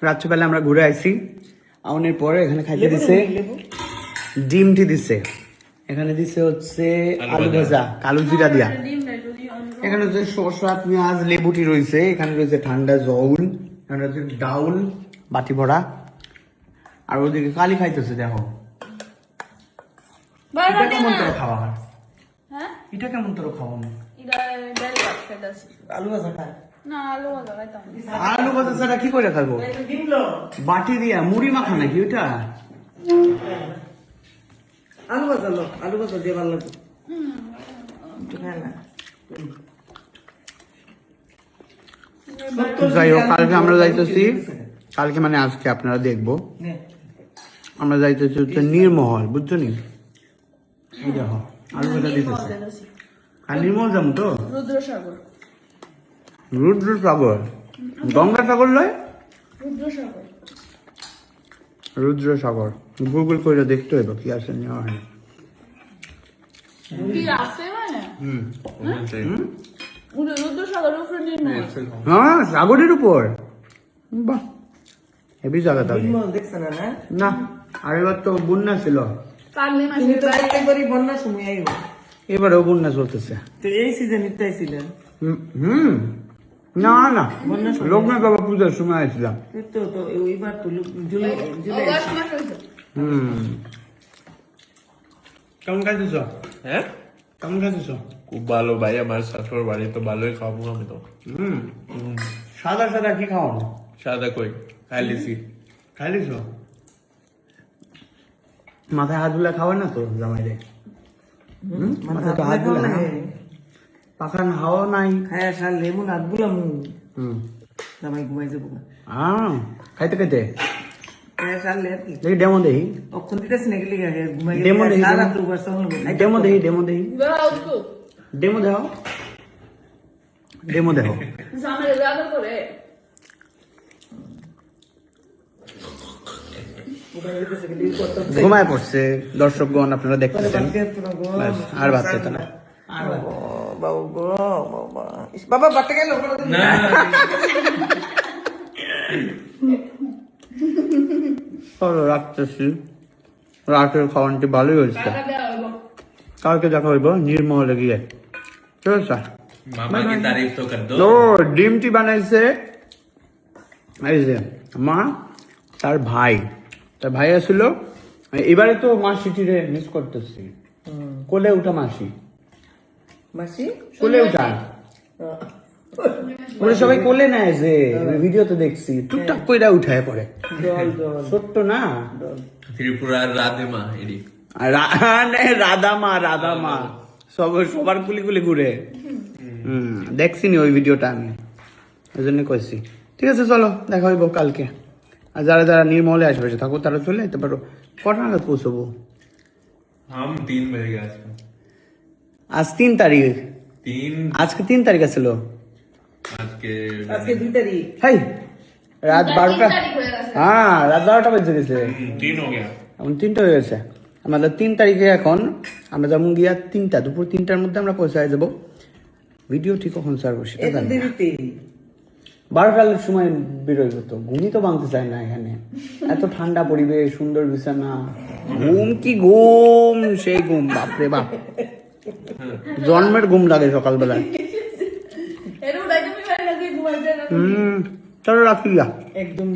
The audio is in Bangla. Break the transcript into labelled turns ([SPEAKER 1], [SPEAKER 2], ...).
[SPEAKER 1] রাত্রিবেলা আমরা ঘুরে আইছি, আউনের পরে এখানে খাইতে দিছে ডিমটি দিছে, এখানে দিছে হচ্ছে আলু ভাজা কালো জিরা দিয়া, এখানে হচ্ছে শসা পেঁয়াজ লেবুটি রয়েছে, এখানে রয়েছে ঠান্ডা জল, এখানে হচ্ছে ডাউল বাটি ভরা, আর ওদিকে কালি খাইতেছে। দেখো এটা কেমন তোর খাওয়া, এটা কেমন তোর খাওয়া? আলু ভাজা খায় না, আলু ভাজা ছাড়া কি করে খাবো? বাটি দিয়া মুড়ি মাখা নাকি ওইটা?
[SPEAKER 2] আলু ভাজা লো, আলু ভাজা দিয়ে ভালো লাগবে।
[SPEAKER 1] যাই হোক, কালকে আমরা যাইতেছি, কালকে মানে আজকে আপনারা দেখবো, আমরা যাইতেছি হচ্ছে নির্মহল, বুঝছো নি? এই দেখো আলু ভাজা দিতেছে, আর নির্মল যাবো তো
[SPEAKER 3] রুদ্রসাগর,
[SPEAKER 1] রুদ্রসাগর গঙ্গা সাগর লয়,
[SPEAKER 3] রুদ্রসাগর,
[SPEAKER 1] রুদ্রসাগর গুগল করে দেখতে হইব কি আছে নেওয়া হয়।
[SPEAKER 3] কি আছে মানে রুদ্রসাগরের উপরে নির্মল,
[SPEAKER 1] হ্যাঁ সাগরের উপর, বাহ হেবি জায়গা তাহলে।
[SPEAKER 2] দেখছেন না?
[SPEAKER 1] না, আর এবার তো বন্যা ছিল,
[SPEAKER 3] পাগলি মাছ
[SPEAKER 2] তুমি তো একবারই বন্যার সময় আইব,
[SPEAKER 1] এবারেও বন্যা চলতেছে।
[SPEAKER 2] তো এই সিজনে তাইছিলেন?
[SPEAKER 1] হুম, না না, লোকনাথ বাবা পূজার সময় আসছিলাম।
[SPEAKER 2] তো তো ওইবার তো জুলাই জুলাই
[SPEAKER 3] অগস্ট মাস হইছে।
[SPEAKER 1] কেমন খাইতেছ?
[SPEAKER 4] হ্যাঁ,
[SPEAKER 1] কেমন খাইতেছ?
[SPEAKER 4] খুব ভালো ভাই, আমার শাশুড় বাড়ি তো ভালোই খাবো আমি তো।
[SPEAKER 1] সাদা সাদা কি খাও?
[SPEAKER 4] সাদা কই খাই লিছি।
[SPEAKER 1] খাইলিস? মাথায় হাত বুলা খাওয়া না তো জামাই রে? মাথায় তো হাত বুলা না, পাখান হাওয়া নাই।
[SPEAKER 2] খায়া সার লেমন হাত বুলাম
[SPEAKER 1] হুম,
[SPEAKER 2] জামাই ঘুমাই যাবো।
[SPEAKER 1] খাইতে খাইতে
[SPEAKER 2] খায়া সার লে আর কি
[SPEAKER 1] দেখি ডেমো দেহি,
[SPEAKER 2] অক্ষণ দিতেছ নাকি লিখে ঘুমাই
[SPEAKER 1] ডেমো দেহি,
[SPEAKER 2] সারা তো বসে হলো
[SPEAKER 1] ডেমো দেহি, ডেমো দেহি,
[SPEAKER 3] বেড়াও তো
[SPEAKER 1] ডেমো দেও, ডেমো দেখো।
[SPEAKER 3] জামাই রাগা করে
[SPEAKER 1] ঘুমায় পড়ছে দর্শকগণ, আপনারা দেখতেছেন। ব্যাস, আর ভাত খেতে না।
[SPEAKER 2] বাবু গো বাবা, বাবা বাটে গেল
[SPEAKER 4] না
[SPEAKER 1] চলো রাখতেছি, রাতের খাওয়ানটি ভালোই হয়েছে,
[SPEAKER 3] টাকা দেওয়া হইব।
[SPEAKER 1] কালকে দেখা হইব নির্মহলে গিয়ে, ঠিক আছে?
[SPEAKER 4] মামা কি তারিফ তো কর দো।
[SPEAKER 1] ও ডিমটি বানাইছে এই যে মা, তার ভাই আসলো, এবারে তো মাসিটিরে মিস করতেছি, কোলে উঠা মাসি,
[SPEAKER 2] মাসি
[SPEAKER 1] কোলে উঠা, ওরা সবাই কোলে নেয় যে ভিডিওতে দেখছি, টুকটাক কইরা উঠায় পড়ে,
[SPEAKER 2] দল দল
[SPEAKER 1] ছোট্ট না,
[SPEAKER 4] ত্রিপুরার রাধেমা এডি।
[SPEAKER 1] রাধা মা সবার কুলি কুলি ঘুরে। দেখছি নি ওই ভিডিওটা আমি, ওই জন্য কইছি। ঠিক আছে চলো দেখা হইব কালকে, আর যারা যারা নির্মলে আসবে থাকো তারা চলে যেতে পারো। কটা নাগাদ পৌঁছবো?
[SPEAKER 4] हम 3 बजे गए
[SPEAKER 1] আজ 3 তারিখ,
[SPEAKER 4] 3
[SPEAKER 1] আজকে 3 তারিখ ছিল,
[SPEAKER 4] आज के
[SPEAKER 2] আজকে 2 তারিখ,
[SPEAKER 1] হাই রাত 12টা,
[SPEAKER 3] তারিখ হয়ে গেছে।
[SPEAKER 1] হ্যাঁ রাত 12টা বেজে গেছে,
[SPEAKER 4] 3 हो गया।
[SPEAKER 1] এখন 3টা হয়ে গেছে। আমাদের 3 তারিখে এখন আমরা যেমন গিয়া 3টা দুপুর 3টার মধ্যে আমরা পৌঁছায় যাবো। ভিডিও ঠিক কখন ছাড়বো সেটা
[SPEAKER 2] এত
[SPEAKER 1] জানি না।
[SPEAKER 2] দেরিতে
[SPEAKER 1] 12টার সময় বেরোইব তো, ঘুমই তো ভাঙতে চায় না এখানে, এত ঠান্ডা পরিবেশ, সুন্দর বিছানা, ঘুম কি ঘুম, সেই ঘুম বাপরে বাপ, জন্মের ঘুম লাগে সকালবেলায়।
[SPEAKER 3] এরকম ডাইকে ঘুমাইতে
[SPEAKER 1] চলো রাখি গা।
[SPEAKER 2] একদম